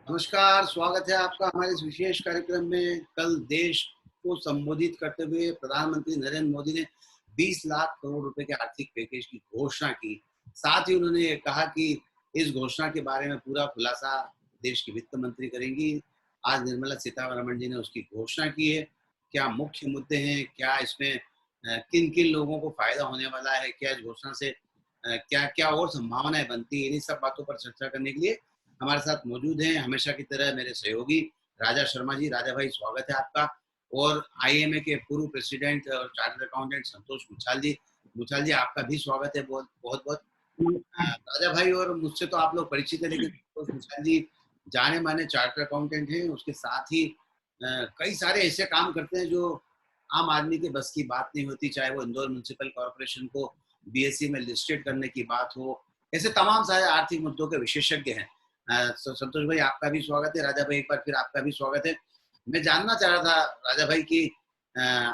नमस्कार, स्वागत है आपका हमारे इस विशेष कार्यक्रम में। कल देश को संबोधित करते हुए प्रधानमंत्री नरेंद्र मोदी ने 20 लाख करोड़ रुपए के आर्थिक पैकेज की घोषणा की। साथ ही उन्होंने ये कहा कि इस घोषणा के बारे में पूरा खुलासा देश की वित्त मंत्री करेंगी। आज निर्मला सीतारमण जी ने उसकी घोषणा की है। क्या मुख्य मुद्दे हैं? क्या इसमें किन-किन लोगों को फ़ायदा होने वाला है? क्या इस घोषणा से क्या-क्या और संभावनाएँ बनती हैं? इन्हीं सब बातों पर चर्चा करने के लिए हमारे साथ मौजूद हैं हमेशा की तरह मेरे सहयोगी राजा शर्मा जी। राजा भाई, स्वागत है आपका। और आईएमए के पूर्व प्रेसिडेंट और चार्टर्ड अकाउंटेंट संतोष मुछाल जी। मुछाल जी, आपका भी स्वागत है बहुत-बहुत। राजा भाई और मुझसे तो आप लोग परिचित हैं, लेकिन संतोष मुछाल जी जाने-माने चार्टर्ड अकाउंटेंट हैं। उसके साथ ही कई सारे ऐसे काम करते हैं जो आम आदमी के बस की बात नहीं होती, चाहे वो इंदौर म्युनिसिपल कॉर्पोरेशन को बीएसई में लिस्टेड करने की बात हो। ऐसे तमाम सारे आर्थिक मुद्दों के विशेषज्ञ हैं। संतोष भाई, आपका भी स्वागत है। राजा भाई, एक बार फिर आपका भी स्वागत है। मैं जानना चाह रहा था राजा भाई कि अ,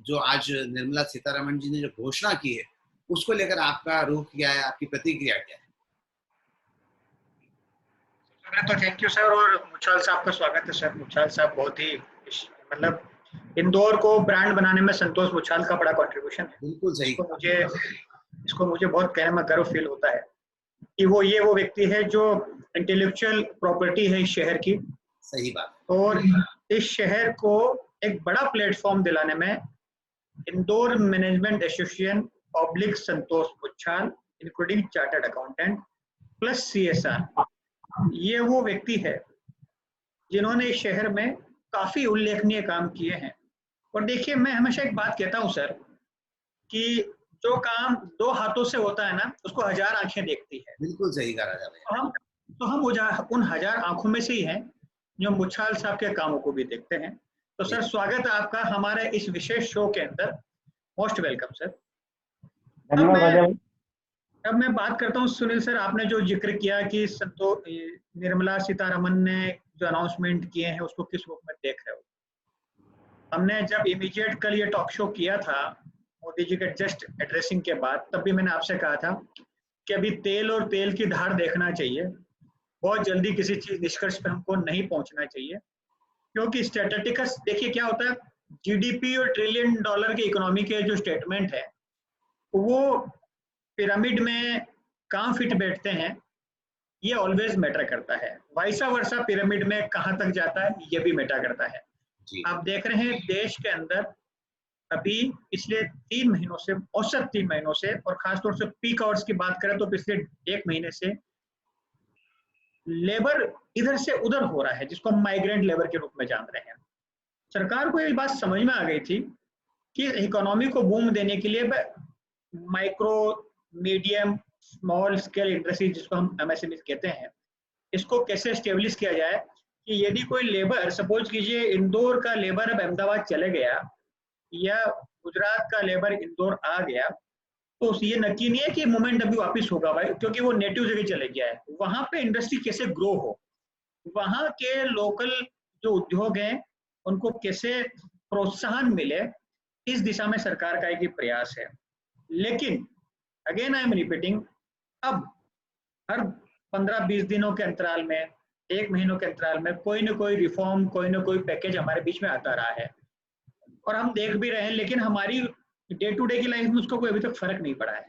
जो आज निर्मला सीतारमण जी ने जो घोषणा की है, उसको लेकर आपका रुख क्या है, आपकी प्रतिक्रिया क्या है? पहले तो थैंक यू सर। और मुछाल साहब का स्वागत है सर। मुछाल साहब बहुत ही मतलब इंदौर को ब्रांड बनाने में संतोष मुछाल का बड़ा कंट्रीब्यूशन है। बिल्कुल सही इसको कहा। मुझे इसको मुझे बहुत कहने में गर्व फील होता है कि वो व्यक्ति है जो इंटेलेक्चुअल प्रॉपर्टी है इस शहर की, सही बात। और इस शहर को एक बड़ा प्लेटफॉर्म दिलाने में Indore management association public Santosh Muchhal including chartered accountant plus CSR, ये वो व्यक्ति है जिन्होंने इस शहर में काफी उल्लेखनीय काम किए हैं। और देखिए, मैं हमेशा एक बात कहता हूं सर कि जो काम दो हाथों से होता है ना, उसको हजार आंखें देखती है। बिल्कुल सही कहा राजा भाई। तो हम तो हम उन हजार आंखों में से ही हैं जो मुछाल साहब के कामों को भी देखते हैं। तो सही। सर, स्वागत है आपका हमारे इस विशेष शो के अंदर। Most welcome sir. अब धन्यवाद मैं राजा भाई। अब मैं बात करता हूँ सुनील सर, आपने जो जिक्र किया कि निर्मला सीतारमण ने जो अनाउंसमेंट किए हैं उसको किस रूप में देख रहे हो। हमने जब इमीडिएट कल ये टॉक शो किया था मोदी जी के जस्ट एड्रेसिंग के बाद, तब भी मैंने आपसे कहा था कि अभी तेल और तेल की धार देखना चाहिए। बहुत जल्दी किसी चीज निष्कर्ष पे हमको नहीं पहुंचना चाहिए, क्योंकि स्टैटिस्टिक्स देखिए क्या होता है। जीडीपी और ट्रिलियन डॉलर की इकोनॉमी के जो स्टेटमेंट है वो पिरामिड में कहाँ फिट बैठते हैं, ये ऑलवेज मैटर करता है। वाइसा वर्सा पिरामिड में कहाँ तक जाता है ये भी मैटर करता है। जी। आप देख रहे हैं देश के अंदर अभी पिछले 3 महीनों से, औसत 3 महीनों से, और खासतौर से पीक आवर्स की बात करें तो पिछले 1 महीने से लेबर इधर से उधर हो रहा है, जिसको हम माइग्रेंट लेबर के रूप में जान रहे हैं। सरकार को ये बात समझ में आ गई थी कि इकोनॉमी को बूम देने के लिए micro, medium, small scale industry, जिसको हम एमएसएमई कहते हैं, इसको कैसे स्टेब्लिश किया जाए कि यदि कोई लेबर, सपोज कीजिए इंदौर का लेबर अब अहमदाबाद चले गया या गुजरात का लेबर इंदौर आ गया, तो ये नक्की नहीं है कि मोमेंट अभी वापस होगा भाई, क्योंकि वो नेटिव जगह चले गया है। वहां पे इंडस्ट्री कैसे ग्रो हो, वहां के लोकल जो उद्योग हैं उनको कैसे प्रोत्साहन मिले, इस दिशा में सरकार का एक प्रयास है। लेकिन अगेन आई एम रिपीटिंग, अब हर 15-20 दिनों के अंतराल में, 1 महीनों के अंतराल में कोई ना कोई रिफॉर्म, कोई ना कोई पैकेज हमारे बीच में आता रहा है और हम देख भी रहे हैं, लेकिन हमारी डे टू डे की लाइफ में उसको कोई अभी तक फर्क नहीं पड़ा है।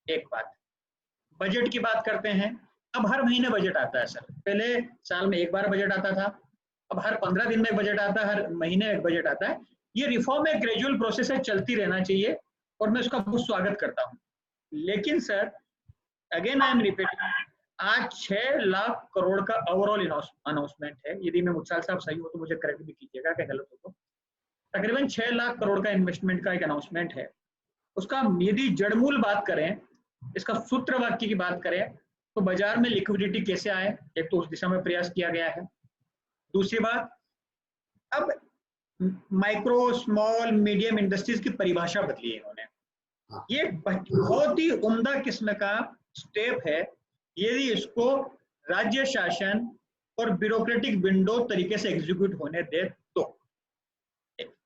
एक बात, बजट की बात करते हैं। अब हर महीने बजट आता है सर। पहले साल में एक बार बजट आता था, अब हर 15 दिन में बजट आता है, हर महीने एक बजट आता है। ये रिफॉर्म एक ग्रेजुअल प्रोसेस है, चलती रहना चाहिए और मैं उसका बहुत स्वागत करता हूँ। लेकिन sir, again I am repeating, आज 6 लाख करोड़ का ओवरऑल अनाउंसमेंट है। यदि मैं मुछाल साहब सही हो तो मुझे करेक्ट भी कीजिएगा, क्या गलत हो तो। तकरीबन 6 लाख करोड़ का इन्वेस्टमेंट का एक अनाउंसमेंट है। उसका यदि जड़मूल बात करें, इसका सूत्र वाक्य की बात करें, तो बाजार में लिक्विडिटी कैसे आए, एक तो उस दिशा में प्रयास किया गया है। दूसरी बात, अब माइक्रो, स्मॉल, मीडियम इंडस्ट्रीज की परिभाषा बदली है इन्होंने। हाँ। ये बहुत ही उम्दा किस्म का स्टेप है। यदि इसको राज्य शासन और ब्यूरोक्रेटिक विंडो तरीके से एग्जीक्यूट होने दे तो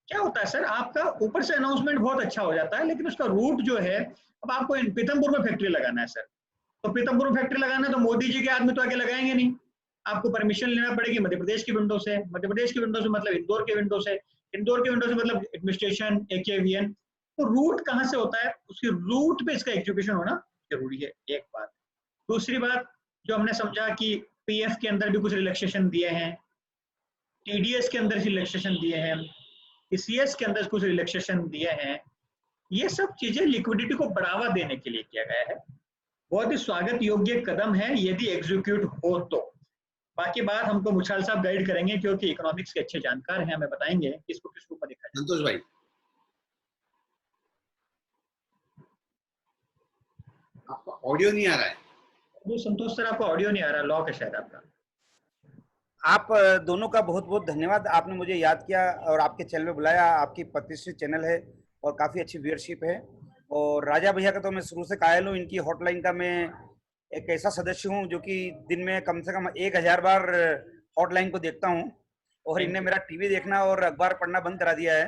क्या होता है सर, आपका ऊपर से अनाउंसमेंट बहुत अच्छा हो जाता है, लेकिन उसका रूट जो है, अब आपको पीतमपुर में फैक्ट्री लगाना है सर, तो पीतमपुर में फैक्ट्री लगाना है तो मोदी जी के आदमी तो आके लगाएंगे नहीं। आपको परमिशन लेना पड़ेगी मध्य प्रदेश की विंडो से, मध्य प्रदेश की विंडो से मतलब इंदौर के विंडो से, इंदौर के विंडो से मतलब एडमिनिस्ट्रेशन, AKVN। तो रूट कहाँ से होता है, उसकी रूट पे इसका एग्जीक्यूशन होना जरूरी है, एक बात। दूसरी बात जो हमने समझा कि PF के अंदर भी कुछ रिलैक्सेशन दिए हैं, TDS के अंदर रिलैक्सेशन दिए हैं, CS के अंदर कुछ रिलैक्सेशन दिए हैं। ये सब चीजें लिक्विडिटी को बढ़ावा देने के लिए किया गया है। बहुत ही स्वागत योग्य कदम है यदि एग्जीक्यूट हो तो। बाकी बात हमको मुछाल साहब गाइड करेंगे क्योंकि इकोनॉमिक्स के अच्छे जानकार हैं, हमें बताएंगे किसको किस रूप में देखा जाए। संतोष भाई, आपका ऑडियो नहीं आ रहा है। वो संतोष सर आपका ऑडियो नहीं आ रहा, लॉक है शायद आपका। आप दोनों का बहुत बहुत धन्यवाद, आपने मुझे याद किया और आपके चैनल में बुलाया। आपकी प्रतिष्ठित चैनल है और काफ़ी अच्छी व्यूअरशिप है। और राजा भैया का तो मैं शुरू से कायल हूँ, इनकी हॉटलाइन का मैं एक ऐसा सदस्य हूँ जो कि दिन में कम से कम 1000 बार हॉटलाइन को देखता हूँ। और इनने मेरा टीवी देखना और अखबार पढ़ना बंद करा दिया है।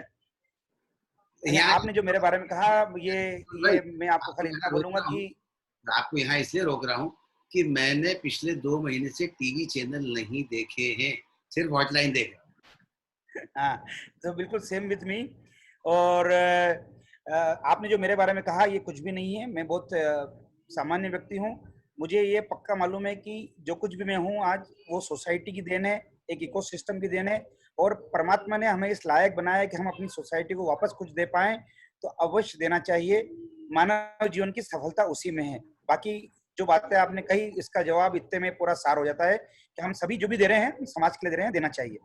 आपने जो मेरे बारे में कहा ये मैं आपको खाली इतना बोलूंगा कि आपको यहाँ इसलिए रोक रहा हूँ कि मैंने पिछले 2 महीने से टीवी चैनल नहीं देखे हैं, सिर्फ हॉटलाइन देखे। हाँ, तो बिल्कुल सेम विथ मी। और आपने जो मेरे बारे में कहा ये कुछ भी नहीं है, मैं बहुत सामान्य व्यक्ति हूँ। मुझे ये पक्का मालूम है कि जो कुछ भी मैं हूँ आज वो सोसाइटी की देन है, एक इकोसिस्टम की देन है। और परमात्मा ने हमें इस लायक बनाया कि हम अपनी सोसाइटी को वापस कुछ दे पाएं, तो अवश्य देना चाहिए। मानव जीवन की सफलता उसी में है। बाकी जो बातें आपने कही इसका जवाब इतने में पूरा सार हो जाता है कि हम सभी जो भी दे रहे हैं समाज के लिए दे रहे हैं, देना चाहिए।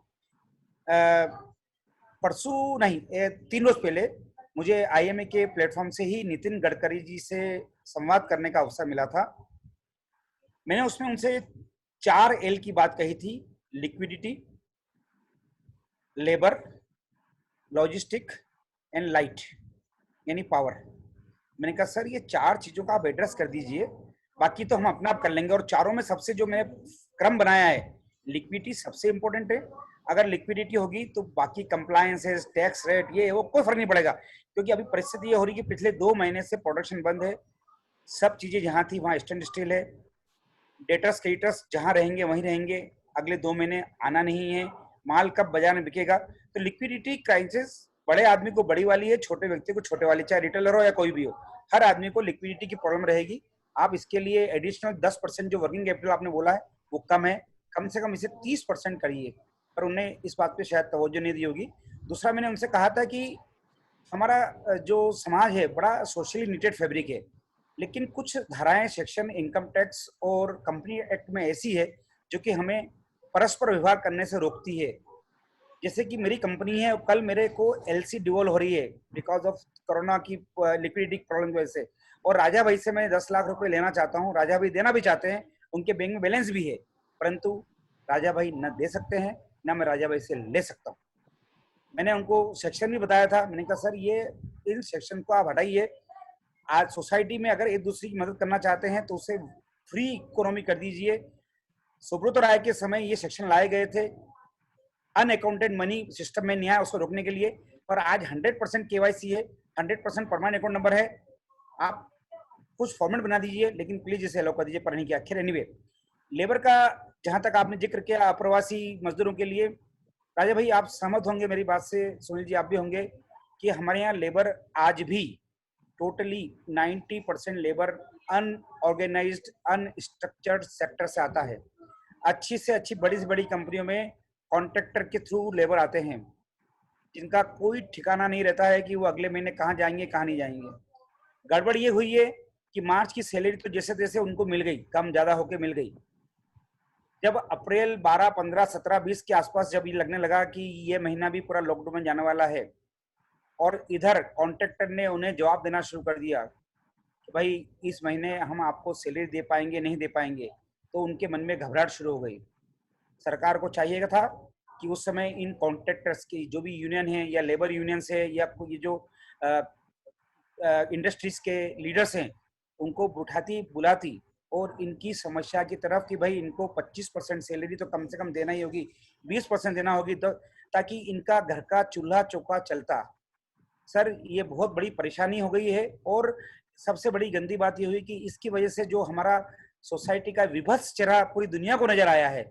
परसों नहीं 3 रोज पहले मुझे IMA के प्लेटफॉर्म से ही नितिन गडकरी जी से संवाद करने का अवसर मिला था। मैंने उसमें उनसे 4 L की बात कही थी, liquidity, labour, logistic and light, यानी पावर। मैंने कहा सर ये 4 चीजों का आप एड्रेस कर दीजिए, बाकी तो हम अपना आप कर लेंगे। और चारों में सबसे जो मैंने क्रम बनाया है, लिक्विडिटी सबसे इंपॉर्टेंट है। अगर लिक्विडिटी होगी तो बाकी कंप्लायंसेस, टैक्स रेट, ये वो कोई फर्क नहीं पड़ेगा, क्योंकि अभी परिस्थिति ये हो रही है कि पिछले 2 महीने से प्रोडक्शन बंद है। सब चीजें जहां थी वहां स्टैंड स्टिल है। डेटर्स क्रेडिटर्स जहां रहेंगे वहीं रहेंगे, अगले 2 महीने आना नहीं है। माल कब बाजार में बिकेगा? तो लिक्विडिटी क्राइसिस बड़े आदमी को बड़ी वाली है, छोटे व्यक्ति को छोटे वाली, चाहे रिटेलर हो या कोई भी हो, हर आदमी को लिक्विडिटी की प्रॉब्लम रहेगी। आप इसके लिए एडिशनल 10% जो वर्किंग कैपिटल आपने बोला है वो कम है, कम से कम इसे 30% करिए, पर उन्हें इस बात पे शायद तवज्जो नहीं दी होगी। दूसरा मैंने उनसे कहा था कि हमारा जो समाज है बड़ा सोशली नीटेड फैब्रिक है, लेकिन कुछ धाराएं, सेक्शन इनकम टैक्स और कंपनी एक्ट में ऐसी है जो कि हमें परस्पर व्यवहार करने से रोकती है। जैसे कि मेरी कंपनी है, कल मेरे को LC डिवॉल्व हो रही है बिकॉज ऑफ कोरोना की लिक्विडिटी प्रॉब्लम की वजह से, और राजा भाई से मैं 10 लाख रुपए लेना चाहता हूँ। राजा भाई देना भी चाहते हैं, उनके बैंक में बैलेंस भी है, परंतु राजा भाई न दे सकते हैं न मैं राजा भाई से ले सकता हूँ। मैंने उनको सेक्शन भी बताया था, मैंने कहा सर ये इन सेक्शन को आप हटाइए। आज सोसाइटी में अगर एक दूसरे की मदद करना चाहते हैं तो उसे फ्री इकोनॉमी कर दीजिए। सुब्रत राय के समय ये सेक्शन लाए गए थे, अनअकाउंटेड मनी सिस्टम में नहीं आया उसको रोकने के लिए, और आज 100% KYC है, 100% परमानेंट अकाउंट नंबर है। आप कुछ फॉर्मेट बना दीजिए, लेकिन प्लीज इसे अलाउ कर दीजिए, पर नहीं किया। खैर एनीवे, लेबर का जहां तक आपने जिक्र किया अप्रवासी मजदूरों के लिए, राजा भाई आप सहमत होंगे मेरी बात से, सुनील जी आप भी होंगे, कि हमारे यहाँ लेबर आज भी totally 90% labour unorganised, unstructured sector से आता है। अच्छी से अच्छी बड़ी से बड़ी कंपनियों में कॉन्ट्रैक्टर के थ्रू लेबर आते हैं, जिनका कोई ठिकाना नहीं रहता है कि वो अगले महीने कहाँ जाएंगे कहाँ नहीं जाएंगे। गड़बड़ ये हुई है कि मार्च की सैलरी तो जैसे तैसे उनको मिल गई, कम ज्यादा होके मिल गई। जब अप्रैल 12, 15, 17, 20 के आसपास जब ये लगने लगा कि ये महीना भी पूरा लॉकडाउन में जाने वाला है, और इधर कॉन्ट्रैक्टर ने उन्हें जवाब देना शुरू कर दिया कि भाई इस महीने हम आपको सैलरी दे पाएंगे नहीं दे पाएंगे, तो उनके मन में घबराहट शुरू हो गई। सरकार को चाहिए था कि उस समय इन कॉन्ट्रैक्टर्स की जो भी यूनियन है या लेबर यूनियंस है या ये जो इंडस्ट्रीज के लीडर्स हैं उनको उठाती बुलाती और इनकी समस्या की तरफ कि भाई इनको 25% सैलरी तो कम से कम देना ही होगी, 20% देना होगी, तो ताकि इनका घर का चूल्हा चौका चलता। सर ये बहुत बड़ी परेशानी हो गई है, और सबसे बड़ी गंदी बात ये हुई कि इसकी वजह से जो हमारा सोसाइटी का विभत्स चेहरा पूरी दुनिया को नजर आया है,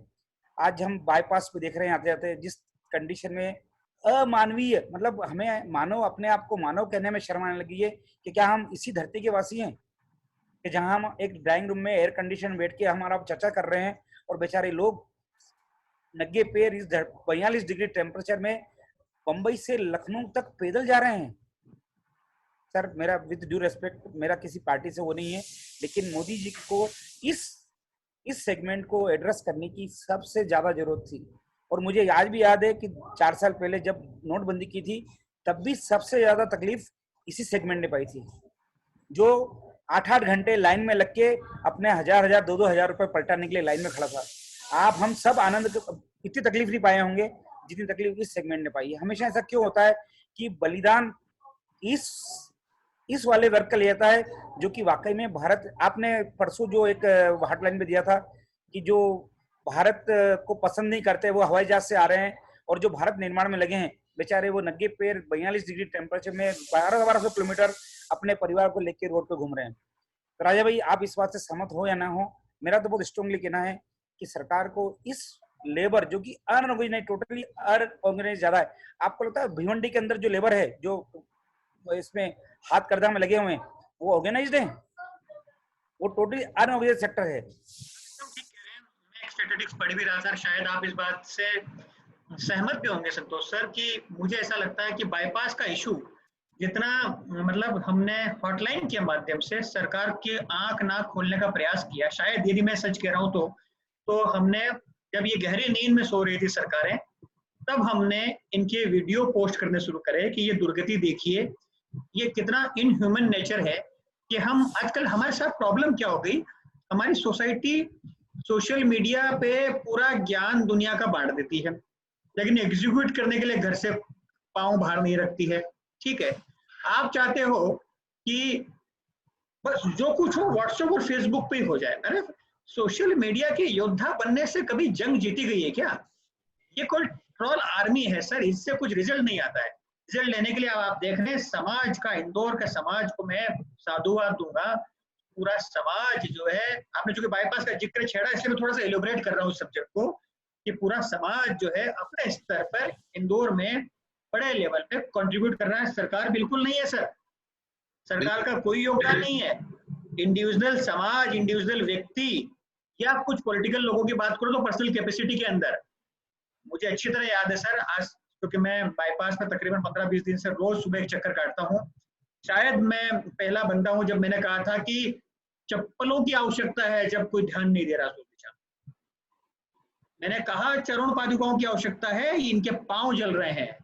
आज हम बाईपास पे देख रहे हैं आते जाते, जिस कंडीशन में अमानवीय, मतलब हमें मानव, अपने आप को मानव कहने में शर्म आने लगी है कि क्या हम इसी धरती के वासी हैं कि जहां हम एक ड्राइंग रूम में एयर कंडीशन बैठ के हमारा चर्चा कर रहे हैं और बेचारे लोग नंगे पैर इस 42 डिग्री टेम्परेचर में बंबई से लखनऊ तक पैदल जा रहे हैं। सर मेरा विद ड्यू रेस्पेक्ट, मेरा किसी पार्टी से वो नहीं है, लेकिन मोदी जी को इस सेगमेंट को एड्रेस करने की सबसे ज्यादा जरूरत थी। और मुझे आज भी याद है कि 4 साल पहले जब नोटबंदी की थी तब भी सबसे ज्यादा तकलीफ इसी सेगमेंट ने पाई थी, जो 8-8 घंटे लाइन में लग के अपने 1000-1000 2-2000 रुपए पलटाने के लिए लाइन में खड़ा था। आप हम सब आनंद, इतनी तकलीफ नहीं पाए होंगे जितनी तकलीफ इस सेगमेंट ने पाई है। हमेशा ऐसा क्यों होता है कि बलिदान इस वाले वर्ग का लिया जाता है जो कि वाकई में भारत, आपने परसों जो एक हॉटलाइन में दिया था कि जो भारत को पसंद नहीं करते वो हवाई जहाज से आ रहे हैं, और जो भारत निर्माण में लगे हैं बेचारे वो नंगे पैर 42 डिग्री टेम्परेचर में 1200 किलोमीटर अपने परिवार को लेकर रोड पे घूम रहे हैं। तो राजा भाई, आप इस बात से सहमत हो या ना हो, मेरा तो बहुत स्ट्रांगली कहना है कि सरकार को इस लेबर जो कि अनऑर्गेनाइज, टोटली अनऑर्गेनाइज ज्यादा है। आपको लगता है भिवंडी के अंदर जो लेबर है, जो इसमें हाथ करदा में लगे हुए हैं, वो ऑर्गेनाइज्ड है? वो टोटली अनऑर्गेनाइज सेक्टर है। मैं स्टैटिस्टिक्स पढ़ भी रहा सर, शायद आप इस बात से सहमत भी होंगे संतोष सर, कि मुझे ऐसा लगता है कि बाईपास का इशू जितना, मतलब हमने हॉटलाइन के माध्यम से सरकार के आंख नाक खोलने का प्रयास किया, शायद यदि मैं सच कह रहा हूं तो हमने, जब ये गहरी नींद में सो रही थी सरकारें, तब हमने इनके वीडियो पोस्ट करने शुरू करे कि ये दुर्गति देखिए, ये कितना इनह्यूमन नेचर है कि हम आजकल, हमारे साथ प्रॉब्लम क्या हो गई, हमारी सोसाइटी सोशल मीडिया पे पूरा ज्ञान दुनिया का बांट देती है, लेकिन एग्जीक्यूट करने के लिए घर से पांव बाहर नहीं रखती है। ठीक है, आप चाहते हो कि बस जो कुछ हो व्हाट्सएप और फेसबुक पे ही हो जाए। अरे सोशल मीडिया के योद्धा बनने से कभी जंग जीती गई है क्या? ये कोई ट्रोल आर्मी है सर, इससे कुछ रिजल्ट नहीं आता है। रिजल्ट लेने के लिए आप देख रहे हैं समाज का, इंदौर के समाज को मैं साधुवाद दूंगा, पूरा समाज जो है, आपने चूंकि बाईपास का जिक्र छेड़ा इसलिए मैं थोड़ा सा एलोबरेट कर रहा हूँ उस सब्जेक्ट को, कि पूरा समाज जो है अपने स्तर पर इंदौर में बड़े लेवल पे कंट्रीब्यूट कर रहा है। सरकार बिल्कुल नहीं है सर, सरकार का कोई योगदान नहीं है। इंडिविजुअल समाज, इंडिविजुअल व्यक्ति, या कुछ पॉलिटिकल लोगों की बात करो तो पर्सनल कैपेसिटी के अंदर। मुझे अच्छी तरह याद है सर, आज क्योंकि मैं बाईपास में तकरीबन 15-20 दिन से रोज सुबह एक चक्कर काटता हूँ, शायद मैं पहला बंदा हूं जब मैंने कहा था कि चप्पलों की आवश्यकता है जब कोई ध्यान नहीं दे रहा। मैंने कहा चरण पादुकाओं की आवश्यकता है, इनके पांव जल रहे हैं,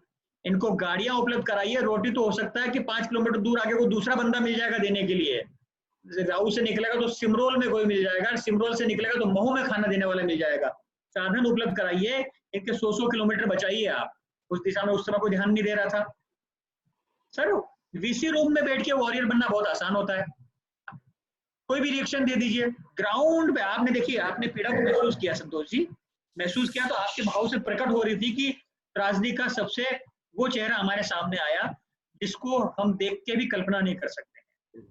इनको गाड़ियां उपलब्ध कराइए। रोटी तो हो सकता है कि 5 किलोमीटर दूर आगे को दूसरा बंदा मिल जाएगा देने के लिए, राऊ से निकलेगा तो सिमरोल में कोई मिल जाएगा, सिमरोल से निकलेगा तो महू में खाना देने वाला मिल जाएगा। साधन उपलब्ध कराइए, इनके 100-100 किलोमीटर बचाइए आप। उस दिशा में उस समय कोई ध्यान नहीं दे रहा था सर। वीसी रूम में बैठ के वॉरियर बनना बहुत आसान होता है, कोई भी रिएक्शन दे दीजिए। ग्राउंड पे आपने देखिए, आपने पीड़ा को महसूस किया संतोष जी, महसूस किया, तो आपके भाव से प्रकट हो रही थी कि त्रासदी का सबसे वो चेहरा हमारे सामने आया जिसको हम देख के भी कल्पना नहीं कर सकते।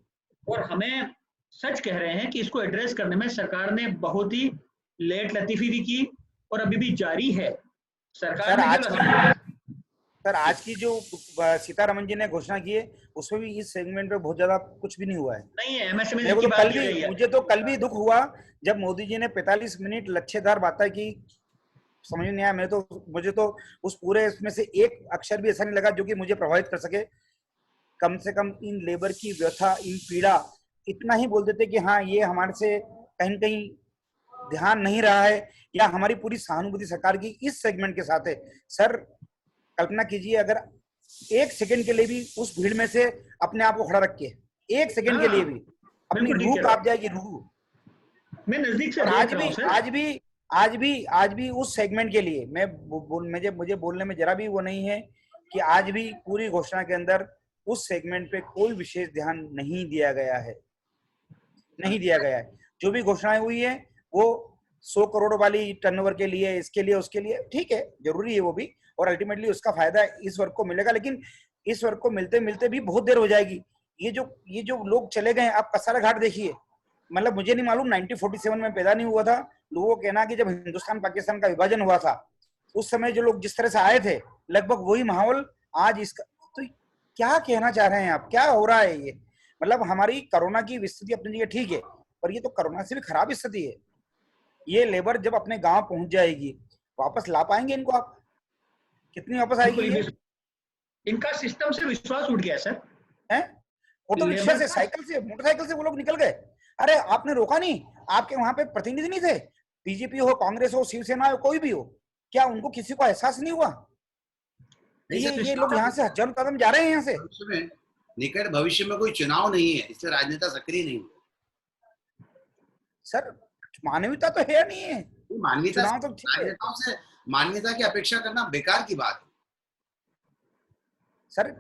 और हमें सच कह रहे हैं कि इसको एड्रेस करने में सरकार ने बहुत ही लेट लतीफी भी की और अभी भी जारी है। सरकार ने आज की जो सीतारमन जी ने घोषणा की है उसमें भी इस सेगमेंट पे बहुत ज्यादा कुछ भी नहीं हुआ है। नहीं है, मुझे तो कल भी दुख हुआ जब मोदी जी ने 45 मिनट लच्छेदार बातें की, समझ नहीं आया। मुझे तो उस पूरे इसमें से एक अक्षर भी ऐसा नहीं लगा जो कि मुझे प्रभावित कर सके। कम से कम इन लेबर की व्यथा, इन पीड़ा, इतना ही बोल देते कि हाँ ये हमारे से कहीं न कहीं ध्यान नहीं रहा है, या हमारी पूरी सहानुभूति सरकार की इस सेगमेंट के साथ है। सर कल्पना कीजिए, अगर 1 सेकंड के लिए भी उस भीड़ में से अपने आप को खड़ा रख के 1 सेकंड के लिए भी अपनी रूह कांप जाएगी, रूह। मैं नजदीक से आज भी उस सेगमेंट के लिए मुझे बोलने में जरा भी वो नहीं है कि आज भी पूरी घोषणा के अंदर उस सेगमेंट पे कोई विशेष ध्यान नहीं दिया गया है, नहीं दिया गया है। जो भी घोषणाएं हुई है वो 100 करोड़ वाली टर्नओवर के लिए, इसके लिए, उसके लिए, ठीक है, जरूरी है वो भी, और अल्टीमेटली उसका फायदा इस वर्ग को मिलेगा, लेकिन इस वर्ग को मिलते मिलते भी बहुत देर हो जाएगी। ये जो लोग चले गए, आप कसारा घाट देखिए, मतलब मुझे नहीं मालूम, 1947 में पैदा नहीं हुआ था। लोगों को कहना कि जब हिंदुस्तान पाकिस्तान का विभाजन हुआ था उस समय जो लोग जिस तरह से आए थे, लगभग वही माहौल आज इसका। तो क्या कहना चाह रहे हैं आप, क्या हो रहा है ये? मतलब हमारी कोरोना की स्थिति अपनी जगह ठीक है, पर ये तो कोरोना से भी खराब स्थिति है। ये लेबर जब अपने गांव पहुंच जाएगी, वापस ला पाएंगे इनको आप? कितनी वापस आएगी बिल्कुल, ये? इनका सिस्टम से विश्वास उठ गया सर। हैं? ऑटो रिक्शा लेबर से, का साइकिल से, मोटरसाइकिल से वो लोग निकल गए। अरे आपने रोका नहीं? आपके वहां पे प्रतिनिधि नहीं थे? बीजेपी हो, कांग्रेस हो, शिवसेना हो, कोई भी हो, क्या उनको किसी को एहसास नहीं हुआ कि नहीं सर, ये लोग यहाँ से हजारों कदम जा रहे हैं यहाँ से? भविष्य में, निकट भविष्य में कोई चुनाव नहीं है, इसलिए राजनेता सक्रिय नहीं हुए। सर मानवीयता तो है नहीं है। मानवीयता, चुनाव तो ठीक है राजनेताओं से मान्यता की अपेक्षा करना बेकार की बात है। सर,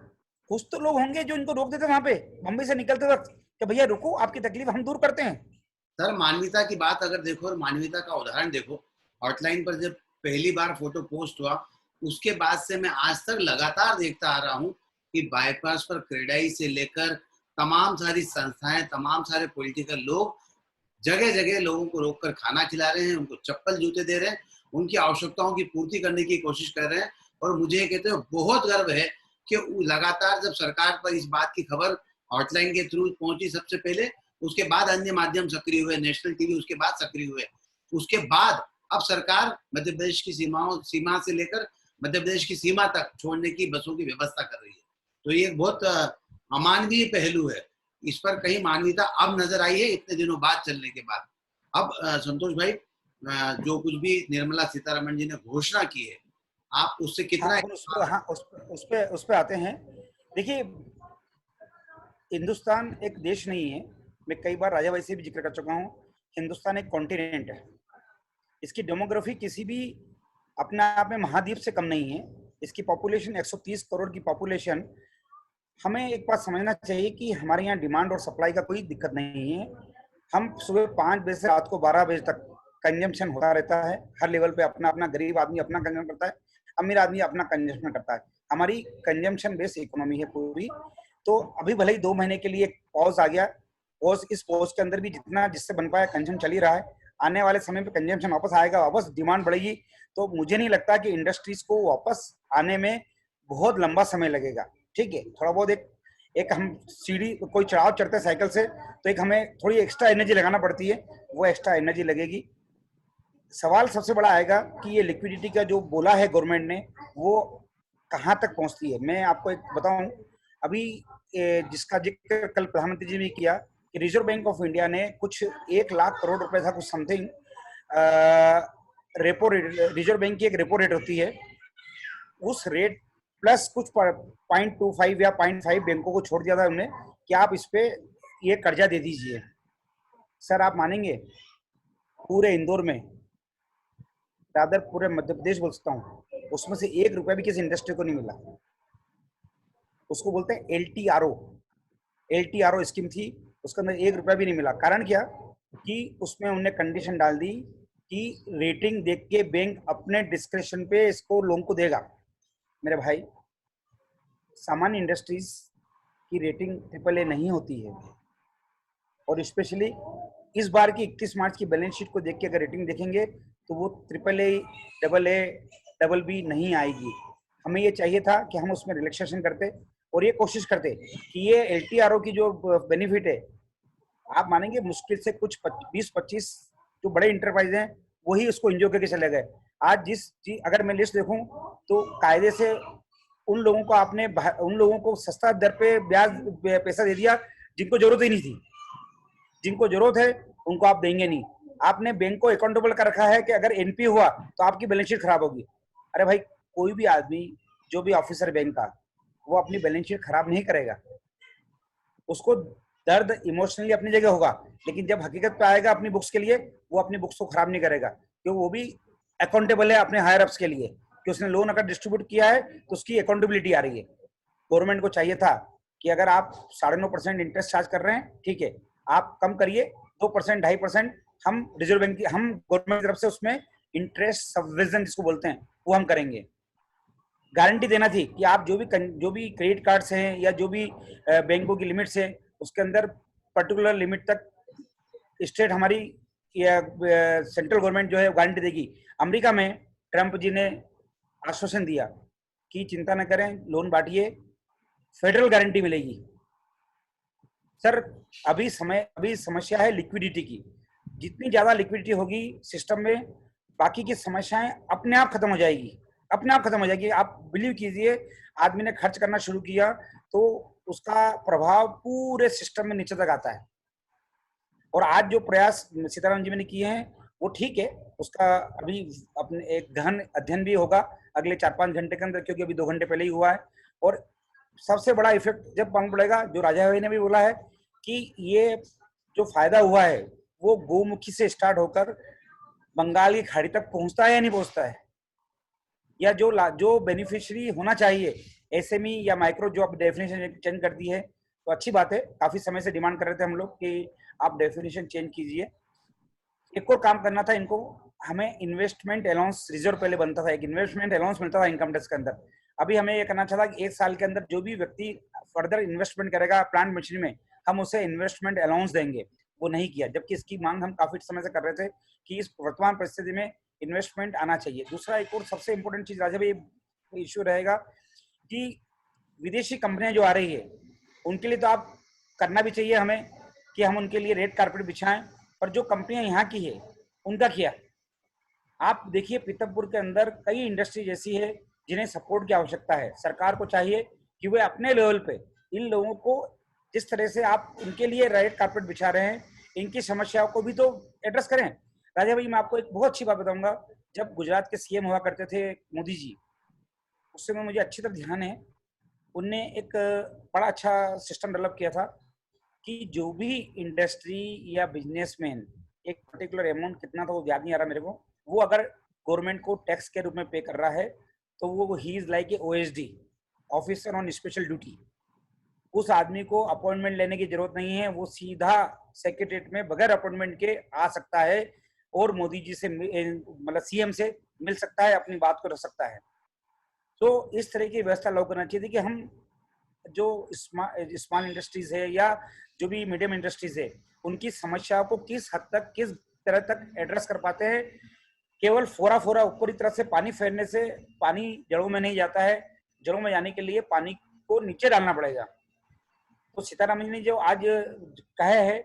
कुछ तो लोग होंगे जो इनको रोक देते वहां पे मुंबई से निकलते वक्त कि भैया रुको, आपकी तकलीफ हम दूर करते हैं। सर मानवीयता की बात अगर देखो और मानवीयता का उदाहरण देखो, हॉटलाइन पर जब पहली बार फोटो पोस्ट हुआ उसके बाद से मैं आज तक लगातार देखता आ रहा हूँ कि बाईपास पर क्रेडाई से लेकर तमाम सारी संस्थाएं, तमाम सारे पॉलिटिकल लोग जगह जगह लोगों को रोककर खाना खिला रहे हैं, उनको चप्पल जूते दे रहे हैं, उनकी आवश्यकताओं की पूर्ति करने की कोशिश कर रहे हैं। और मुझे कहते हैं बहुत गर्व है कि लगातार जब सरकार पर इस बात की खबर हॉटलाइन के थ्रू पहुंची सबसे पहले, उसके बाद अन्य माध्यम सक्रिय हुए, नेशनल टीवी उसके बाद सक्रिय हुए, उसके बाद अब सरकार मध्य प्रदेश की सीमा से लेकर मध्य प्रदेश की सीमा तक छोड़ने की बसों की व्यवस्था कर रही है। तो ये बहुत अमानवीय पहलू है। इस पर कहीं मानवीयता अब नजर आई है इतने दिनों बाद चलने के बाद। अब संतोष भाई, जो कुछ भी निर्मला सीतारमण जी ने घोषणा की है, आप उससे कितना हाँ, उस पे आते हैं। देखिए, हिंदुस्तान एक देश नहीं है, मैं कई बार राजा भाई से भी जिक्र कर चुका हूँ। हिंदुस्तान एक कॉन्टिनेंट है। इसकी डेमोग्राफी किसी भी अपने आप में महाद्वीप से कम नहीं है। इसकी पॉपुलेशन 130 करोड़ की पॉपुलेशन। हमें एक बात समझना चाहिए कि हमारे यहाँ डिमांड और सप्लाई का कोई दिक्कत नहीं है। हम सुबह 5 बजे से रात को 12 बजे तक कंजम्पशन होता रहता है हर लेवल पे। अपना अपना गरीब आदमी अपना कंजम्पशन करता है, अमीर आदमी अपना कंजम्पशन करता है। हमारी कंजम्पशन बेस्ड इकोनॉमी है पूरी। तो अभी भले ही 2 महीने के लिए एक पॉज आ गया, पॉज, इस पॉज के अंदर भी जितना जिससे बन पाया कंजम्पशन चल ही रहा है। आने वाले समय पे कंजम्पशन वापस आएगा, वापस डिमांड बढ़ेगी। तो मुझे नहीं लगता कि इंडस्ट्रीज को वापस आने में बहुत लंबा समय लगेगा। ठीक है, थोड़ा बहुत एक हम सीढ़ी कोई चढ़ाव चढ़ते हैं साइकिल से, तो एक हमें थोड़ी एक्स्ट्रा एनर्जी लगाना पड़ती है, वो एक्स्ट्रा एनर्जी लगेगी। सवाल सबसे बड़ा आएगा कि ये लिक्विडिटी का जो बोला है गवर्नमेंट ने, वो कहाँ तक पहुंचती है। मैं आपको एक बताऊं, अभी जिसका जिक्र कल प्रधानमंत्री जी ने किया कि रिजर्व बैंक ऑफ इंडिया ने कुछ 1 लाख करोड़ रुपए था कुछ something, repo rate, reserve bank की एक रेपो रेट होती है, उस रेट प्लस कुछ 0.25 या 0.5 बैंकों को छोड़ दिया था उन्होंने कि आप इस पे ये कर्जा दे दीजिए। सर आप मानेंगे, पूरे इंदौर में, रादर पूरे मध्य प्रदेश बोल सकता हूँ, उसमें से 1 रुपया भी किसी इंडस्ट्री को नहीं मिला। उसको बोलते हैं एलटीआरओ स्कीम थी, उसके अंदर 1 रुपया भी नहीं मिला। कारण क्या कि उसमें उन्होंने कंडीशन डाल दी कि रेटिंग देख के बैंक अपने डिस्क्रिप्शन पे इसको लोन को देगा। मेरे भाई, सामान्य इंडस्ट्रीज की रेटिंग AAA नहीं होती है, और स्पेशली इस बार की 31 मार्च की बैलेंस शीट को देख के अगर रेटिंग देखेंगे तो वो AAA, BB नहीं आएगी। हमें ये चाहिए था कि हम उसमें रिलैक्सेशन करते और ये कोशिश करते कि ये LTRO की जो बेनिफिट है, आप मानेंगे मुश्किल से कुछ 20-25 जो बड़े इंटरप्राइज हैं वही उसको एंजॉय करके चले गए। आज अगर मैं लिस्ट देखूं तो कायदे से उन लोगों को सस्ता दर पे ब्याज पैसा दे दिया जिनको जरूरत ही नहीं थी। जिनको जरूरत है उनको आप देंगे नहीं। आपने बैंक को अकाउंटेबल कर रखा है कि अगर एनपी हुआ तो आपकी बैलेंस शीट खराब होगी। अरे भाई, कोई भी आदमी जो भी ऑफिसर बैंक का, वो अपनी बैलेंस शीट खराब नहीं करेगा। उसको दर्द इमोशनली अपनी जगह होगा, लेकिन जब हकीकत पे आएगा अपनी बुक्स के लिए, वो अपनी बुक्स को खराब नहीं करेगा, क्योंकि वो भी अकाउंटेबल है अपने हायर अप्स के लिए कि उसने लोन अगर डिस्ट्रीब्यूट किया है तो उसकी अकाउंटेबिलिटी आ रही है। गवर्नमेंट को चाहिए था कि अगर आप 9.5% इंटरेस्ट चार्ज कर रहे हैं, ठीक है, आप कम करिए 2%, 2.5%, हम रिजर्व बैंक की, हम गवर्नमेंट की तरफ से उसमें इंटरेस्ट सबवेंशन जिसको बोलते हैं वो हम करेंगे। गारंटी देना थी कि आप जो भी क्रेडिट कार्ड्स हैं या जो भी बैंकों की लिमिट्स हैं उसके अंदर पर्टिकुलर लिमिट तक स्टेट हमारी या सेंट्रल गवर्नमेंट जो है गारंटी देगी। अमेरिका में ट्रंप जी ने आश्वासन दिया कि चिंता न करें, लोन बांटिए, फेडरल गारंटी मिलेगी। सर अभी समस्या है लिक्विडिटी की। जितनी ज्यादा लिक्विडिटी होगी सिस्टम में, बाकी की समस्याएं अपने आप खत्म हो जाएगी, अपने आप खत्म हो जाएगी। आप बिलीव कीजिए, आदमी ने खर्च करना शुरू किया तो उसका प्रभाव पूरे सिस्टम में नीचे तक आता है। और आज जो प्रयास सीतारामन जी ने किए हैं वो ठीक है, उसका अभी अपने एक गहन अध्ययन भी होगा अगले 4-5 घंटे के अंदर, क्योंकि अभी 2 घंटे पहले ही हुआ है। और सबसे बड़ा इफेक्ट जब मालूम पड़ेगा, जो राजा भाई ने भी बोला है कि ये जो फायदा हुआ है वो गोमुखी से स्टार्ट होकर बंगाल की खाड़ी तक पहुंचता है या नहीं पहुंचता है, या जो बेनिफिशियरी होना चाहिए एसएमई या माइक्रो, जो आप डेफिनेशन चेंज कर दी है तो अच्छी बात है। काफी समय से डिमांड कर रहे थे हम लोग कि आप डेफिनेशन चेंज कीजिए। एक और काम करना था इनको, हमें इन्वेस्टमेंट अलाउंस रिजर्व पहले बनता था, एक इन्वेस्टमेंट अलाउंस मिलता था इनकम टैक्स के अंदर। अभी हमें ये करना चाहता कि 1 साल के अंदर जो भी व्यक्ति फर्दर इन्वेस्टमेंट करेगा प्लांट मशीनरी में, हम उसे इन्वेस्टमेंट अलाउंस देंगे। वो नहीं किया, जबकि इसकी मांग हम काफी समय से कर रहे थे कि इस वर्तमान परिस्थिति में इन्वेस्टमेंट आना चाहिए। दूसरा एक और सबसे इंपॉर्टेंट चीज राजा भाई इश्यू रहेगा कि विदेशी कंपनियां जो आ रही है उनके लिए तो आप करना भी चाहिए हमें कि हम उनके लिए रेड कारपेट बिछाएं, पर जो कंपनियां यहाँ की है उनका क्या? आप देखिए पीतमपुर के अंदर कई इंडस्ट्रीज ऐसी है जिन्हें सपोर्ट की आवश्यकता है। सरकार को चाहिए कि वे अपने लेवल पे इन लोगों को, जिस तरह से आप इनके लिए रेड कारपेट बिछा रहे हैं, इनकी समस्याओं को भी तो एड्रेस करें। राजा भाई मैं आपको एक बहुत अच्छी बात बताऊंगा, जब गुजरात के सीएम हुआ करते थे मोदी जी, उस समय मुझे अच्छी तरह ध्यान है, उनने एक बड़ा अच्छा सिस्टम डेवलप किया था कि जो भी इंडस्ट्री या बिजनेसमैन एक पर्टिकुलर अमाउंट, कितना था वो याद नहीं आ रहा मेरे को, वो अगर गवर्नमेंट को टैक्स के रूप में पे कर रहा है तो वो he is like a OSD, officer on special duty. उस आदमी को अपॉइंटमेंट लेने की जरूरत नहीं है, वो सीधा सेक्रेटरीट में बगैर अपॉइंटमेंट के आ सकता है और मोदी जी से मतलब सीएम से मिल सकता है, अपनी बात को रख सकता है। तो इस तरह की व्यवस्था लागू करना चाहिए कि हम जो स्मॉल इंडस्ट्रीज है या जो भी मीडियम इंडस्ट्रीज है उनकी समस्याओं को किस हद तक, किस तरह तक एड्रेस कर पाते हैं। केवल फोरा ऊपरी तरह से पानी फेरने से पानी जड़ों में नहीं जाता है, जड़ों में जाने के लिए पानी को नीचे डालना पड़ेगा। तो सीतारामन ने जो आज कहे है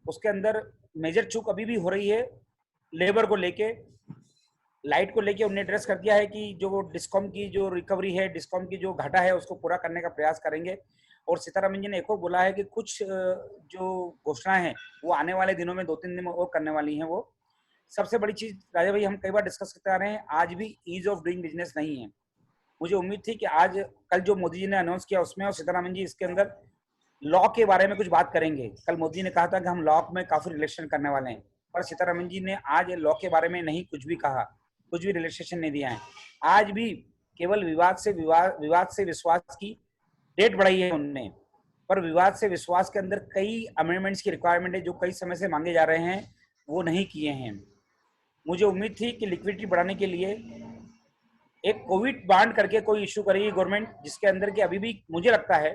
उसके अंदर मेजर चूक अभी भी हो रही है लेबर को लेके, लाइट को लेके। उन्हें एड्रेस कर दिया है कि जो डिस्कॉम की जो रिकवरी है, डिस्कॉम की जो घाटा है उसको पूरा करने का प्रयास करेंगे। और सीतारामन जी ने एक और बोला है कि कुछ जो घोषणाएं हैं वो आने वाले दिनों में 2-3 दिन में और करने वाली हैं। वो सबसे बड़ी चीज राजा भाई हम कई बार डिस्कस करते आ रहे हैं, आज भी ईज ऑफ डूइंग बिजनेस नहीं है। मुझे उम्मीद थी कि आज कल जो मोदी जी ने अनाउंस किया उसमें, और सीतारामन जी इसके अंदर लॉ के बारे में कुछ बात करेंगे। कल मोदी जी ने कहा था कि हम लॉ में काफी रिलेक्शन करने वाले हैं, पर सीतारामन जी ने आज लॉ के बारे में नहीं कुछ भी कहा, कुछ भी रिलेक्सेशन नहीं दिया है। आज भी केवल विवाद से विश्वास की डेट बढ़ाई है उन्होंने, पर विवाद से विश्वास के अंदर कई अमेंडमेंट्स की रिक्वायरमेंट है जो कई समय से मांगे जा रहे हैं, वो नहीं किए हैं। मुझे उम्मीद थी कि लिक्विडिटी बढ़ाने के लिए एक कोविड बांड करके कोई इशू करेगी गवर्नमेंट, जिसके अंदर के अभी भी मुझे लगता है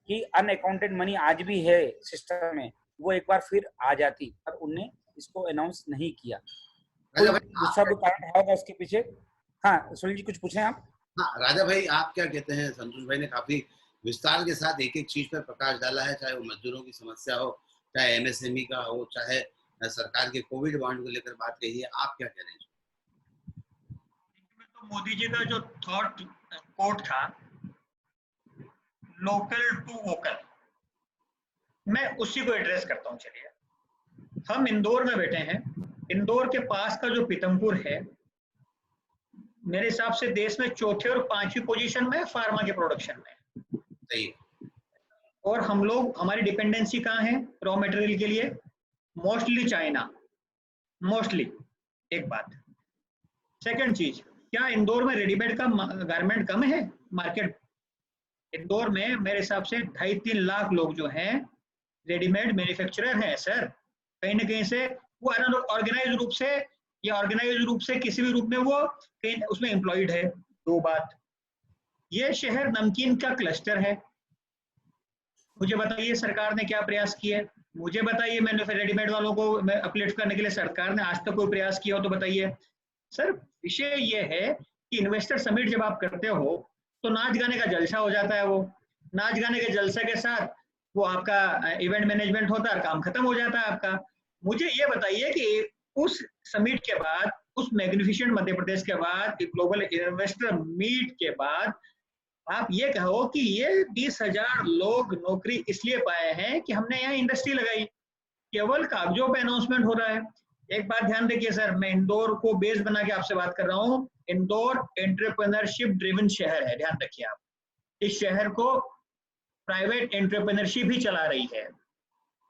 कि अनअकाउंटेड मनी आज भी है सिस्टम में, वो एक बार फिर आ जाती, पर उन्होंने इसको अनाउंस नहीं किया। दूसरा कोई कारण होगा उसके पीछे? हाँ सुनील जी कुछ पूछें आप। हाँ राजा भाई आप क्या कहते हैं? संतोष भाई ने काफी विस्तार के साथ एक एक चीज पर प्रकाश डाला है, चाहे वो मजदूरों की समस्या हो, चाहे एमएसएमई का हो, चाहे सरकार के कोविड बॉन्ड को लेकर बात कही है। आप क्या कह रहे हैं? तो मोदी जी का जो थॉट कोट था, लोकल टू वोकल, मैं उसी को एड्रेस करता हूं। चलिए, हम इंदौर में बैठे हैं, इंदौर के पास का जो पीतमपुर है, मेरे हिसाब से देश में 4थी और 5वीं पोजीशन में फार्मा के प्रोडक्शन में। सही। और हम लोग, हमारी डिपेंडेंसी कहाँ है रॉ मटेरियल के लिए? Mostly China, mostly. एक बात। सेकंड चीज, क्या इंदौर में रेडीमेड का गारमेंट कम है मार्केट? इंदौर में मेरे हिसाब से 2.5-3 लाख लोग जो हैं रेडीमेड मैन्युफैक्चरर हैं सर। कहीं ना कहीं से वो ऑर्गेनाइज रूप से या ऑर्गेनाइज रूप से किसी भी रूप में वो कहीं उसमें एम्प्लॉयड है। दो बात, ये शहर नमकीन का क्लस्टर है, मुझे बताइए सरकार ने क्या प्रयास किए, मुझे बताइए रेडीमेड वालों को अपलिफ्ट करने के लिए सरकार ने आज तक कोई प्रयास किया हो तो बताइए। सर विषय ये है कि इन्वेस्टर समिट जब आप करते हो तो नाच गाने का जलसा हो जाता है, वो नाच गाने के जलसे के साथ वो आपका इवेंट मैनेजमेंट होता है और काम खत्म हो जाता है आपका। मुझे ये बताइए कि उस समिट के बाद, उस मैग्निफिसेंट मध्य प्रदेश के बाद, ग्लोबल इन्वेस्टर मीट के बाद आप ये कहो कि ये 20,000 लोग नौकरी इसलिए पाए हैं कि हमने यहाँ इंडस्ट्री लगाई, केवल कागजों पे अनाउंसमेंट हो रहा है। एक बात ध्यान रखिए सर, मैं इंदौर को बेस बना के आपसे बात कर रहा हूँ। इंदौर एंटरप्रेन्योरशिप ड्रिवन शहर है, ध्यान रखिए आप। इस शहर को प्राइवेट एंटरप्रेन्योरशिप ही चला रही है,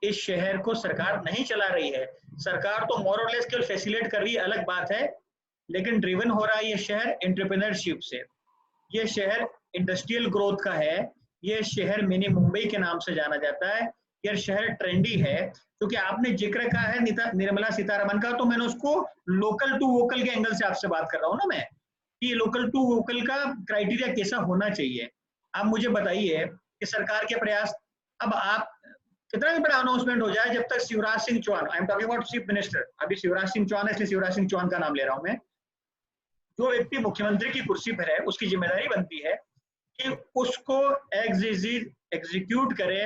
इस शहर को सरकार नहीं चला रही है। सरकार तो मोर और लेस केवल फैसिलिटेट कर रही है, अलग बात है, लेकिन ड्रिवन हो रहा है ये शहर एंटरप्रेन्योरशिप से। ये शहर इंडस्ट्रियल ग्रोथ का है, ये शहर मिनी मुंबई के नाम से जाना जाता है, ये शहर ट्रेंडी है। क्योंकि आपने जिक्र कहा है निर्मला सीतारमन का, तो मैंने उसको लोकल टू वोकल के एंगल से आपसे बात कर रहा हूँ ना मैं, कि लोकल टू वोकल का क्राइटेरिया कैसा होना चाहिए। आप मुझे बताइए कि सरकार के प्रयास, अब आप कितना भी बड़ा अनाउंसमेंट हो जाए, जब तक Shivraj Singh Chouhan, I am talking about chief minister, अभी शिवराज सिंह चौहान है इसलिए शिवराज सिंह चौहान का नाम ले रहा हूं मैं, जो व्यक्ति मुख्यमंत्री की कुर्सी पर है उसकी जिम्मेदारी बनती है कि उसको एग्जीक्यूट करे,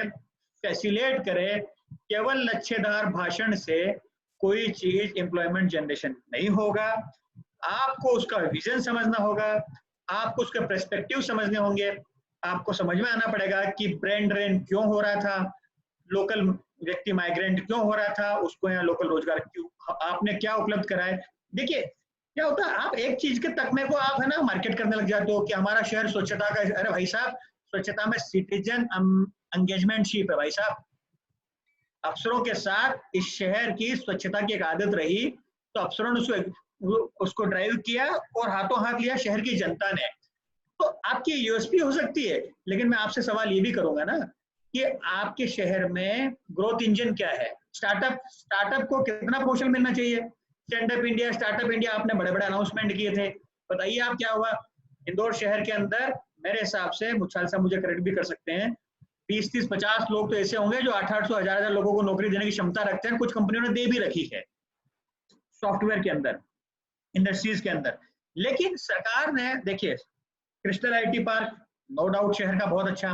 फैसिलिटेट करे। केवल लच्छेदार भाषण से कोई चीज एम्प्लॉयमेंट जनरेशन नहीं होगा। आपको उसका विजन समझना होगा, आपको उसके पर्सपेक्टिव समझने होंगे, आपको समझ में आना पड़ेगा कि ब्रेन ड्रेन क्यों हो रहा था, लोकल व्यक्ति माइग्रेंट क्यों हो रहा था, उसको यहाँ लोकल रोजगार क्यों, आपने क्या उपलब्ध कराए। देखिए क्या होता है, आप एक चीज के तकमे को आप है ना मार्केट करने लग जाते हो कि हमारा शहर स्वच्छता का, अरे भाई साहब स्वच्छता में सिटीजन एंगेजमेंटशिप है भाई साहब। अफसरों के साथ इस शहर की स्वच्छता की एक आदत रही तो अफसरों ने उसको ड्राइव किया और हाथों हाथ लिया शहर की जनता ने। तो आपकी यूएसपी हो सकती है, लेकिन मैं आपसे सवाल ये भी करूंगा ना कि आपके शहर में ग्रोथ इंजन क्या है। स्टार्टअप को कितना पोषण मिलना चाहिए। Stand up India, startup India, आपने बड़े बड़े अनाउंसमेंट किए थे, बताइए आप क्या हुआ। इंदौर शहर के अंदर मेरे हिसाब से, मुच्छाल साहब मुझे करेक्ट भी कर सकते हैं, 20-30-50 लोग तो ऐसे होंगे जो 800-1000 1000 लोगों को नौकरी देने की क्षमता रखते हैं। कुछ कंपनियों ने दे भी रखी है सॉफ्टवेयर के अंदर, इंडस्ट्रीज के अंदर। लेकिन सरकार ने, देखिए crystal IT park no doubt शहर का बहुत अच्छा,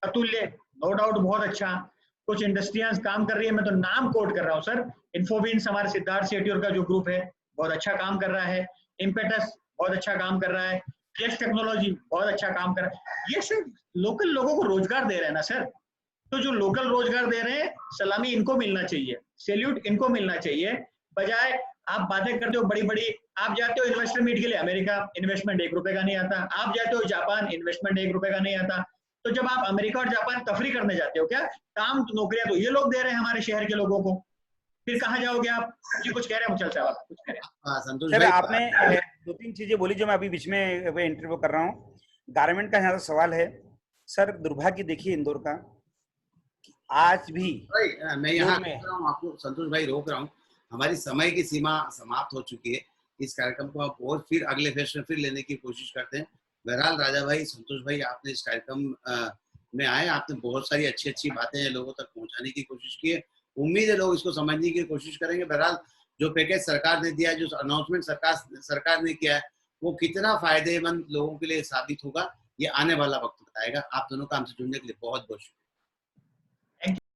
अतुल्य नो डाउट बहुत अच्छा, कुछ इंडस्ट्रियां काम कर रही है, मैं तो नाम कोट कर रहा हूँ सर। इन्फोविन्स हमारे सिद्धार्थ शेट्टी का जो ग्रुप है बहुत अच्छा काम कर रहा है, इम्पेटस बहुत अच्छा काम कर रहा है, फ्लेक्स टेक्नोलॉजी बहुत अच्छा काम कर रहा है। ये सिर्फ लोकल लोगों को रोजगार दे रहे हैं ना सर, तो जो लोकल रोजगार दे रहे हैं सलामी इनको मिलना चाहिए, सैल्यूट इनको मिलना चाहिए। बजाय आप बातें करते हो बड़ी बड़ी, आप जाते हो इन्वेस्टर मीट के लिए अमेरिका, इन्वेस्टमेंट 1 रुपए का नहीं आता। आप जाते हो जापान, इन्वेस्टमेंट 1 रुपए का नहीं आता। तो जब आप अमेरिका और जापान तफरी करने जाते हो, क्या काम नौकरियां तो ये लोग दे रहे हैं हमारे शहर के लोगों को, फिर कहाँ जाओगे आप। जी कुछ कह रहे हैं मुझल साहब, आप कुछ कह रहे हैं। संतोष सर भाई, आपने 2-3 चीजें बोली जो मैं अभी बीच में इंटरव्यू कर रहा हूँ। गारमेंट का यहाँ सवाल है सर, दुर्भाग्य देखिए इंदौर का, आज भी भाई मैं यहाँ रोक रहा हूँ आपको, संतोष भाई रोक रहा हूँ, हमारी समय की सीमा समाप्त हो चुकी है। इस कार्यक्रम को आप और फिर अगले फेस में फिर लेने की कोशिश करते हैं। बहरहाल राजा भाई, संतोष भाई, आपने इस कार्यक्रम में आए, आपने बहुत सारी अच्छी अच्छी बातें लोगों तक पहुंचाने की कोशिश की है। उम्मीद है लोग इसको समझने की कोशिश करेंगे। बहरहाल जो पैकेज सरकार ने दिया है, जो अनाउंसमेंट सरकार ने किया है, वो कितना फायदेमंद लोगों के लिए साबित होगा, ये आने वाला वक्त बताएगा। आप दोनों का हमसे जुड़ने के लिए बहुत बहुत शुक्रिया।